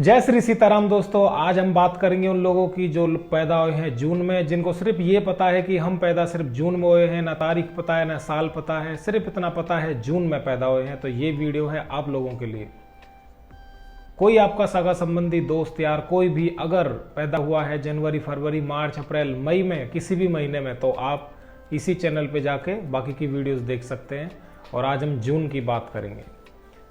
जय श्री सीताराम दोस्तों। आज हम बात करेंगे उन लोगों की जो पैदा हुए हैं जून में, जिनको सिर्फ ये पता है कि हम पैदा सिर्फ जून में हुए हैं, ना तारीख पता है ना साल पता है, सिर्फ इतना पता है जून में पैदा हुए हैं। तो ये वीडियो है आप लोगों के लिए। कोई आपका सगा संबंधी, दोस्त, यार कोई भी अगर पैदा हुआ है जनवरी, फरवरी, मार्च, अप्रैल, मई में, किसी भी महीने में, तो आप इसी चैनल पे जाके बाकी की वीडियोस देख सकते हैं। और आज हम जून की बात करेंगे।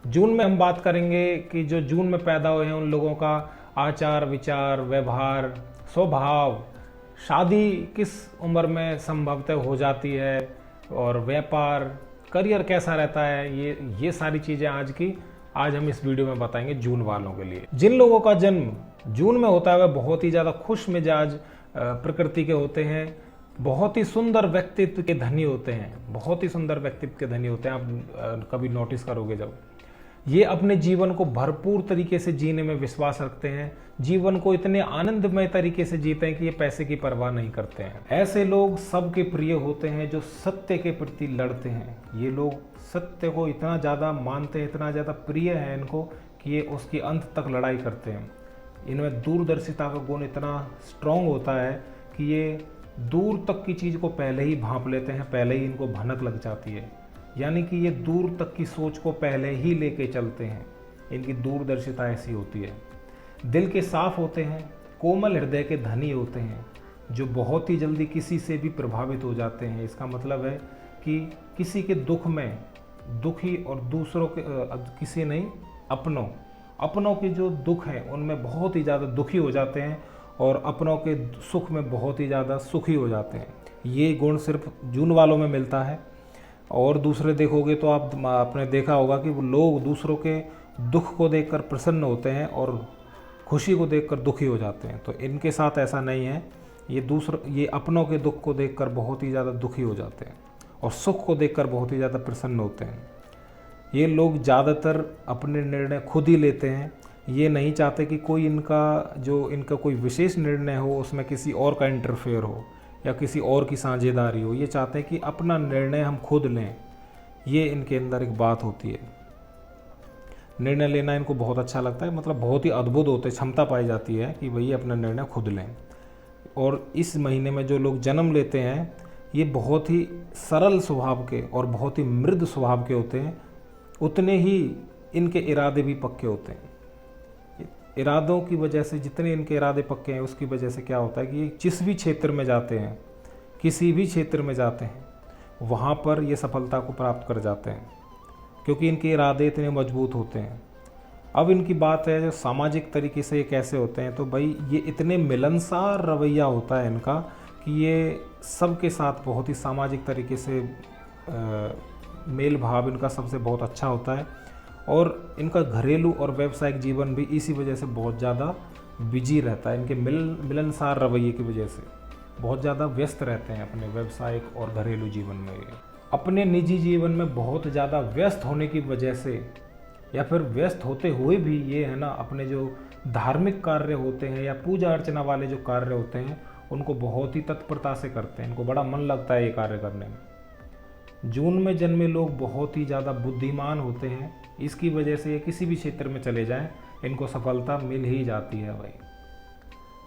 जून में हम बात करेंगे कि जो जून में पैदा हुए हैं उन लोगों का आचार विचार, व्यवहार, स्वभाव, शादी किस उम्र में संभवतः हो जाती है, और व्यापार, करियर कैसा रहता है, ये सारी चीज़ें आज हम इस वीडियो में बताएंगे जून वालों के लिए। जिन लोगों का जन्म जून में होता है वह बहुत ही ज़्यादा खुश मिजाज प्रकृति के होते हैं, बहुत ही सुंदर व्यक्तित्व के धनी होते हैं, बहुत ही सुंदर व्यक्तित्व के धनी होते हैं। आप कभी नोटिस करोगे जब ये अपने जीवन को भरपूर तरीके से जीने में विश्वास रखते हैं, जीवन को इतने आनंदमय तरीके से जीते हैं कि ये पैसे की परवाह नहीं करते हैं। ऐसे लोग सबके प्रिय होते हैं जो सत्य के प्रति लड़ते हैं। ये लोग सत्य को इतना ज़्यादा मानते हैं, इतना ज़्यादा प्रिय है इनको कि ये उसकी अंत तक लड़ाई करते हैं। इनमें दूरदर्शिता का गुण इतना स्ट्रांग होता है कि ये दूर तक की चीज़ को पहले ही भांप लेते हैं, पहले ही इनको भनक लग जाती है। यानी कि ये दूर तक की सोच को पहले ही लेके चलते हैं। इनकी दूरदर्शिता ऐसी होती है। दिल के साफ होते हैं, कोमल हृदय के धनी होते हैं, जो बहुत ही जल्दी किसी से भी प्रभावित हो जाते हैं। इसका मतलब है कि किसी के दुख में दुखी, और दूसरों के किसी नहीं, अपनों के जो दुख हैं उनमें बहुत ही ज़्यादा दुखी हो जाते हैं, और अपनों के सुख में बहुत ही ज़्यादा सुखी हो जाते हैं। ये गुण सिर्फ जून वालों में मिलता है। और दूसरे देखोगे तो आपने देखा होगा कि वो लोग दूसरों के दुख को देखकर प्रसन्न होते हैं और खुशी को देखकर दुखी हो जाते हैं। तो इनके साथ ऐसा नहीं है। ये अपनों के दुख को देखकर बहुत ही ज़्यादा दुखी हो जाते हैं और सुख को देखकर बहुत ही ज़्यादा प्रसन्न होते हैं। ये लोग ज़्यादातर अपने निर्णय खुद ही लेते हैं। ये नहीं चाहते कि कोई इनका कोई विशेष निर्णय हो उसमें किसी और का इंटरफेयर हो या किसी और की साझेदारी हो। ये चाहते हैं कि अपना निर्णय हम खुद लें। ये इनके अंदर एक बात होती है। निर्णय लेना इनको बहुत अच्छा लगता है, मतलब बहुत ही अद्भुत होते, क्षमता पाई जाती है कि भई अपना निर्णय खुद लें। और इस महीने में जो लोग जन्म लेते हैं ये बहुत ही सरल स्वभाव के और बहुत ही मृदु स्वभाव के होते हैं। उतने ही इनके इरादे भी पक्के होते हैं। इरादों की वजह से, जितने इनके इरादे पक्के हैं उसकी वजह से क्या होता है कि जिस भी क्षेत्र में जाते हैं, किसी भी क्षेत्र में जाते हैं, वहाँ पर ये सफलता को प्राप्त कर जाते हैं, क्योंकि इनके इरादे इतने मजबूत होते हैं। अब इनकी बात है जो सामाजिक तरीके से ये कैसे होते हैं, तो भाई ये इतने मिलनसार रवैया होता है इनका कि ये सबके साथ बहुत ही सामाजिक तरीके से मेल भाव इनका सबसे बहुत अच्छा होता है। और इनका घरेलू और व्यावसायिक जीवन भी इसी वजह से बहुत ज़्यादा बिजी रहता है। इनके मिलनसार रवैये की वजह से बहुत ज़्यादा व्यस्त रहते हैं अपने व्यावसायिक और घरेलू जीवन में। अपने निजी जीवन में बहुत ज़्यादा व्यस्त होने की वजह से, या फिर व्यस्त होते हुए भी ये है ना, अपने जो धार्मिक कार्य होते हैं या पूजा अर्चना वाले जो कार्य होते हैं उनको बहुत ही तत्परता से करते हैं। इनको बड़ा मन लगता है ये कार्य करने में। जून में जन्मे लोग बहुत ही ज़्यादा बुद्धिमान होते हैं। इसकी वजह से ये किसी भी क्षेत्र में चले जाएं इनको सफलता मिल ही जाती है भाई।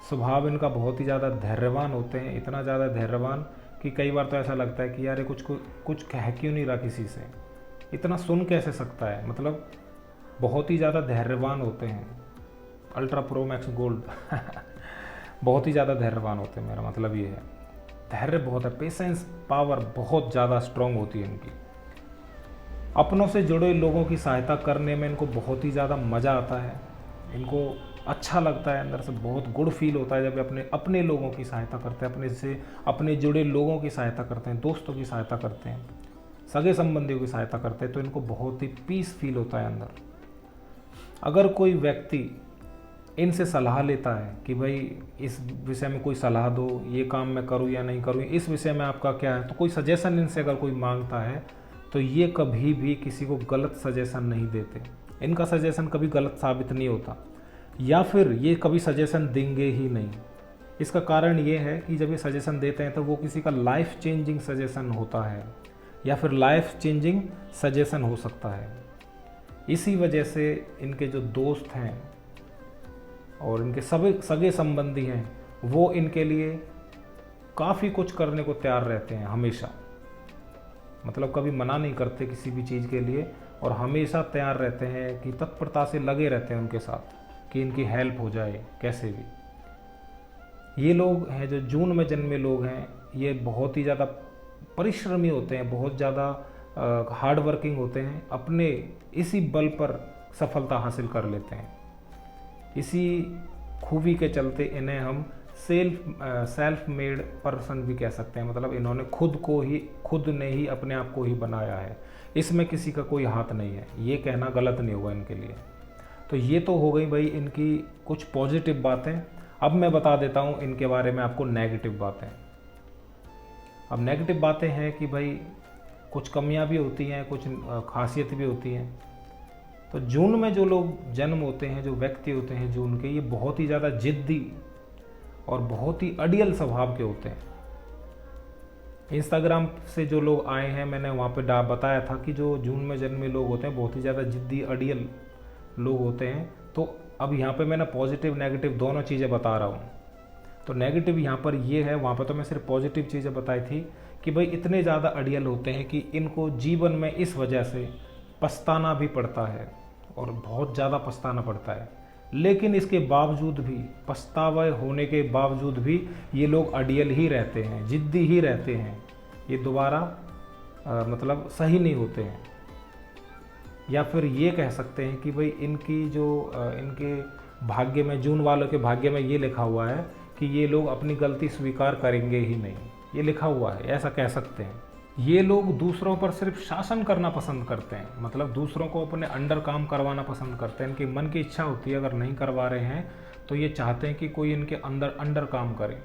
स्वभाव इनका बहुत ही ज़्यादा धैर्यवान होते हैं, इतना ज़्यादा धैर्यवान कि कई बार तो ऐसा लगता है कि यार ये कुछ कह क्यों नहीं रहा किसी से, इतना सुन कैसे सकता है। मतलब बहुत ही ज़्यादा धैर्यवान होते हैं। अल्ट्रा प्रो मैक्स गोल्ड बहुत ही ज़्यादा धैर्यवान होते हैं, मेरा मतलब ये है। धैर्य बहुत है, पेशेंस पावर बहुत ज़्यादा स्ट्रांग होती है इनकी। अपनों से जुड़े लोगों की सहायता करने में इनको बहुत ही ज़्यादा मज़ा आता है। इनको अच्छा लगता है, अंदर से बहुत गुड फील होता है जब अपने लोगों की सहायता करते हैं, अपने जुड़े लोगों की सहायता करते हैं, दोस्तों की सहायता करते हैं, सगे संबंधियों की सहायता करते हैं, तो इनको बहुत ही पीस फील होता है अंदर। अगर कोई व्यक्ति इनसे सलाह लेता है कि भाई इस विषय में कोई सलाह दो, ये काम मैं करूँ या नहीं करूँ, इस विषय में आपका क्या है, तो कोई सजेशन इनसे अगर कोई मांगता है तो ये कभी भी किसी को गलत सजेशन नहीं देते। इनका सजेशन कभी गलत साबित नहीं होता, या फिर ये कभी सजेशन देंगे ही नहीं। इसका कारण ये है कि जब ये सजेशन देते हैं तो वो किसी का लाइफ चेंजिंग सजेशन होता है, या फिर लाइफ चेंजिंग सजेशन हो सकता है। इसी वजह से इनके जो दोस्त हैं और इनके सभी सगे संबंधी हैं वो इनके लिए काफ़ी कुछ करने को तैयार रहते हैं हमेशा। मतलब कभी मना नहीं करते किसी भी चीज़ के लिए, और हमेशा तैयार रहते हैं कि तत्परता से लगे रहते हैं उनके साथ कि इनकी हेल्प हो जाए कैसे भी। ये लोग हैं जो जून में जन्मे लोग हैं, ये बहुत ही ज़्यादा परिश्रमी होते हैं, बहुत ज़्यादा हार्ड वर्किंग होते हैं, अपने इसी बल पर सफलता हासिल कर लेते हैं। इसी खूबी के चलते इन्हें हम सेल्फ मेड पर्सन भी कह सकते हैं। मतलब इन्होंने खुद ने ही अपने आप को ही बनाया है, इसमें किसी का कोई हाथ नहीं है, ये कहना गलत नहीं होगा इनके लिए। तो ये तो हो गई भाई इनकी कुछ पॉजिटिव बातें। अब मैं बता देता हूँ इनके बारे में आपको नेगेटिव बातें। अब नेगेटिव बातें हैं कि भाई कुछ कमियां भी होती हैं, कुछ खासियत भी होती हैं। तो जून में जो लोग जन्म होते हैं, जो व्यक्ति होते हैं जून के, ये बहुत ही ज़्यादा जिद्दी और बहुत ही अड़ियल स्वभाव के होते हैं। इंस्टाग्राम से जो लोग आए हैं, मैंने वहाँ पे बताया था कि जो जून में जन्मे लोग होते हैं बहुत ही ज़्यादा जिद्दी अड़ियल लोग होते हैं। तो अब यहाँ पे मैंने पॉजिटिव नेगेटिव दोनों चीज़ें बता रहा हूँ। तो नेगेटिव यहाँ पर ये है, वहाँ पर तो मैं सिर्फ पॉजिटिव चीज़ें बताई थी कि भाई इतने ज़्यादा अड़ियल होते हैं कि इनको जीवन में इस वजह से पछताना भी पड़ता है, और बहुत ज़्यादा पछताना पड़ता है। लेकिन इसके बावजूद भी, पछतावा होने के बावजूद भी, ये लोग अड़ियल ही रहते हैं, जिद्दी ही रहते हैं। ये दोबारा मतलब सही नहीं होते हैं। या फिर ये कह सकते हैं कि भाई इनकी जो इनके भाग्य में, जून वालों के भाग्य में ये लिखा हुआ है कि ये लोग अपनी गलती स्वीकार करेंगे ही नहीं, ये लिखा हुआ है, ऐसा कह सकते हैं। ये लोग दूसरों पर सिर्फ शासन करना पसंद करते हैं, मतलब दूसरों को अपने अंडर काम करवाना पसंद करते हैं। इनकी मन की इच्छा होती है, अगर नहीं करवा रहे हैं तो ये चाहते हैं कि कोई इनके अंडर काम करे।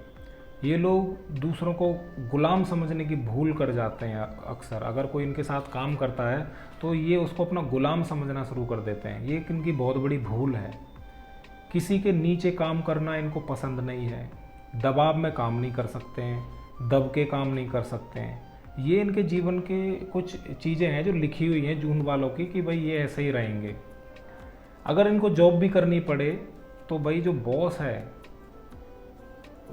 ये लोग दूसरों को गुलाम समझने की भूल कर जाते हैं अक्सर। अगर कोई इनके साथ काम करता है तो ये उसको अपना गुलाम समझना शुरू कर देते हैं। ये इनकी बहुत बड़ी भूल है। किसी के नीचे काम करना इनको पसंद नहीं है, दबाव में काम नहीं कर सकते हैं, दब के काम नहीं कर सकते हैं। ये इनके जीवन के कुछ चीज़ें हैं जो लिखी हुई हैं जून वालों की कि भाई ये ऐसे ही रहेंगे। अगर इनको जॉब भी करनी पड़े तो भाई जो बॉस है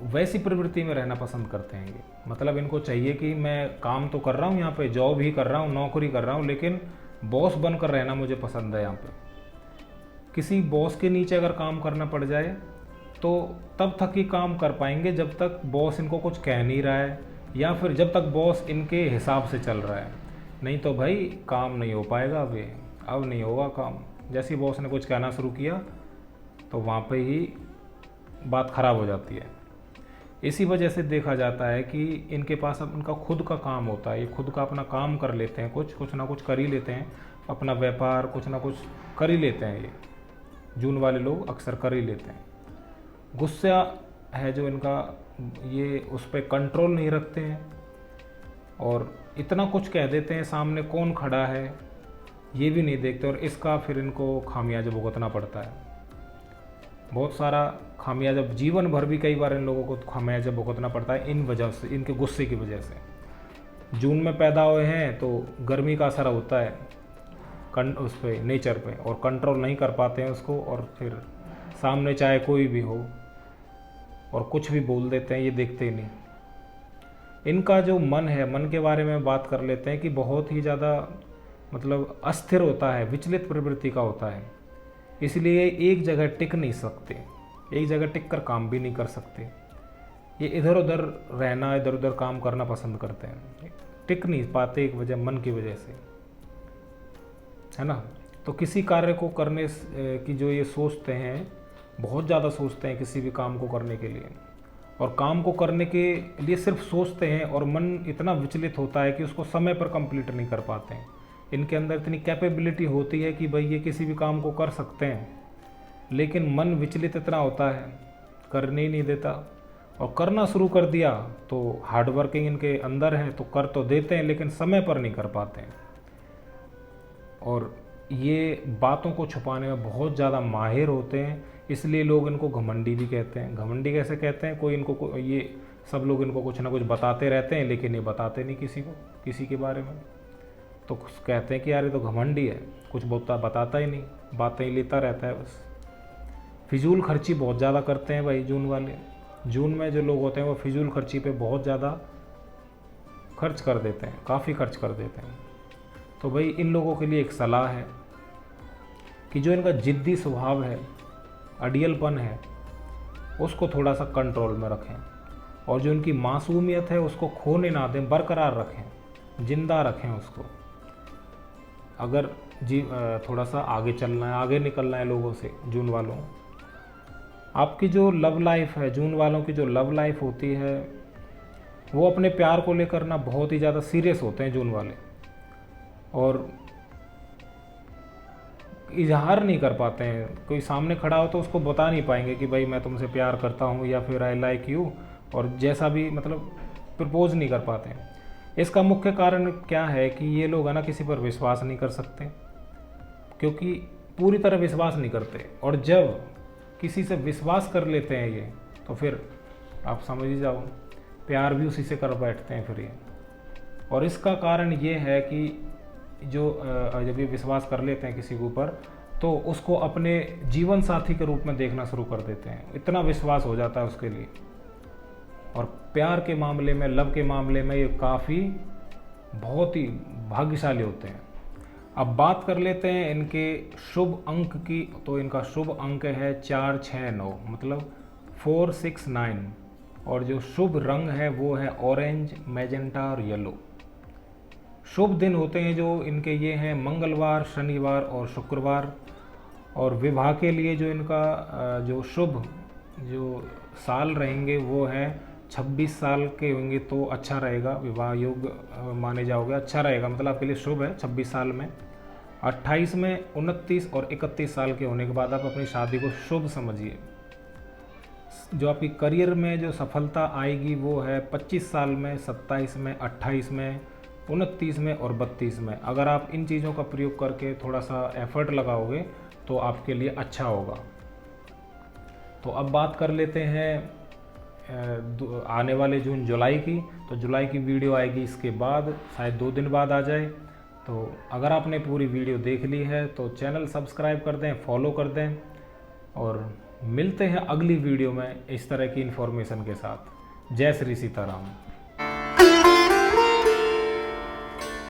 वैसी प्रवृत्ति में रहना पसंद करते हैं ये। मतलब इनको चाहिए कि मैं काम तो कर रहा हूँ यहाँ पे, जॉब ही कर रहा हूँ, नौकरी कर रहा हूँ, लेकिन बॉस बनकर रहना मुझे पसंद है। यहाँ पे किसी बॉस के नीचे अगर काम करना पड़ जाए तो तब तक ही काम कर पाएंगे जब तक बॉस इनको कुछ कह नहीं रहा है, या फिर जब तक बॉस इनके हिसाब से चल रहा है। नहीं तो भाई काम नहीं हो पाएगा। अब नहीं होगा काम। जैसे ही बॉस ने कुछ कहना शुरू किया तो वहाँ पे ही बात ख़राब हो जाती है। इसी वजह से देखा जाता है कि इनके पास अब इनका खुद का काम होता है, ये खुद का अपना काम कर लेते हैं, कुछ ना कुछ कर ही लेते हैं, अपना व्यापार कुछ ना कुछ कर ही लेते हैं। ये जून वाले लोग अक्सर कर ही लेते हैं। गुस्सा है जो इनका, ये उस पर कंट्रोल नहीं रखते हैं और इतना कुछ कह देते हैं, सामने कौन खड़ा है ये भी नहीं देखते, और इसका फिर इनको खामियाजा भुगतना पड़ता है। बहुत सारा खामियाजा, जीवन भर भी कई बार इन लोगों को खामियाजा भुगतना पड़ता है इन वजह से, इनके गुस्से की वजह से। जून में पैदा हुए हैं तो गर्मी का असर होता है उस पर, नेचर पे, और कंट्रोल नहीं कर पाते हैं उसको, और फिर सामने चाहे कोई भी हो और कुछ भी बोल देते हैं, ये देखते ही नहीं। इनका जो मन है, मन के बारे में बात कर लेते हैं कि बहुत ही ज़्यादा मतलब अस्थिर होता है, विचलित प्रवृत्ति का होता है। इसलिए एक जगह टिक नहीं सकते, एक जगह टिक कर काम भी नहीं कर सकते। ये इधर उधर रहना, इधर उधर काम करना पसंद करते हैं, टिक नहीं पाते एक वजह मन की वजह से, है ना। तो किसी कार्य को करने की जो ये सोचते हैं, बहुत ज़्यादा सोचते हैं किसी भी काम को करने के लिए, और काम को करने के लिए सिर्फ सोचते हैं और मन इतना विचलित होता है कि उसको समय पर कंप्लीट नहीं कर पाते हैं। इनके अंदर इतनी कैपेबिलिटी होती है कि भाई ये किसी भी काम को कर सकते हैं, लेकिन मन विचलित इतना होता है, करने ही नहीं देता। और करना शुरू कर दिया तो हार्ड वर्किंग इनके अंदर है तो कर तो देते हैं, लेकिन समय पर नहीं कर पाते हैं। और ये बातों को छुपाने में बहुत ज़्यादा माहिर होते हैं, इसलिए लोग इनको घमंडी भी कहते हैं। घमंडी कैसे कहते हैं, कोई इनको ये सब लोग इनको कुछ ना कुछ बताते रहते हैं, लेकिन ये बताते नहीं किसी को, किसी के बारे में। तो कहते हैं कि यार ये तो घमंडी है, कुछ बताता ही नहीं, बातें ही लेता रहता है बस। फिजूल खर्ची बहुत ज़्यादा करते हैं भाई जून वाले। जून में जो लोग होते हैं वो फिजूल खर्ची पे बहुत ज़्यादा खर्च कर देते हैं, काफ़ी खर्च कर देते हैं। तो भाई इन लोगों के लिए एक सलाह है कि जो इनका ज़िद्दी स्वभाव है, अड़ियलपन है, उसको थोड़ा सा कंट्रोल में रखें, और जो इनकी मासूमियत है उसको खोने ना दें, बरकरार रखें, जिंदा रखें उसको। अगर थोड़ा सा आगे चलना है, आगे निकलना है लोगों से, जून वालों, आपकी जो लव लाइफ है, जून वालों की जो लव लाइफ होती है, वो अपने प्यार को लेकर ना बहुत ही ज़्यादा सीरियस होते हैं जून वाले, और इजहार नहीं कर पाते हैं। कोई सामने खड़ा हो तो उसको बता नहीं पाएंगे कि भाई मैं तुमसे प्यार करता हूँ या फिर आई लाइक यू, और जैसा भी मतलब प्रपोज नहीं कर पाते हैं। इसका मुख्य कारण क्या है कि ये लोग है ना किसी पर विश्वास नहीं कर सकते, क्योंकि पूरी तरह विश्वास नहीं करते, और जब किसी से विश्वास कर लेते हैं ये, तो फिर आप समझ ही जाओ, प्यार भी उसी से कर बैठते हैं फिर ये। और इसका कारण ये है कि जो जब ये विश्वास कर लेते हैं किसी के ऊपर, तो उसको अपने जीवन साथी के रूप में देखना शुरू कर देते हैं, इतना विश्वास हो जाता है उसके लिए। और प्यार के मामले में, लव के मामले में ये काफ़ी बहुत ही भाग्यशाली होते हैं। अब बात कर लेते हैं इनके शुभ अंक की। तो इनका शुभ अंक है 469, मतलब 469, और जो शुभ रंग है वो है ऑरेंज, मैजेंटा और येलो। शुभ दिन होते हैं जो इनके ये हैं मंगलवार, शनिवार और शुक्रवार। और विवाह के लिए जो इनका जो शुभ जो साल रहेंगे वो है 26 साल के होंगे तो अच्छा रहेगा, विवाह योग माने जाओगे, अच्छा रहेगा, मतलब आपके लिए शुभ है 26 साल में। 28 में, 29 और 31 साल के होने के बाद आप अपनी शादी को शुभ समझिए। जो आपकी करियर में जो सफलता आएगी वो है 25 साल में, 27 में, 28 में, 29 में और 32 में। अगर आप इन चीज़ों का प्रयोग करके थोड़ा सा एफर्ट लगाओगे तो आपके लिए अच्छा होगा। तो अब बात कर लेते हैं आने वाले जून जुलाई की। तो जुलाई की वीडियो आएगी इसके बाद, शायद 2 दिन बाद आ जाए। तो अगर आपने पूरी वीडियो देख ली है तो चैनल सब्सक्राइब कर दें, फॉलो कर दें, और मिलते हैं अगली वीडियो में इस तरह की इन्फॉर्मेशन के साथ। जय श्री सीताराम।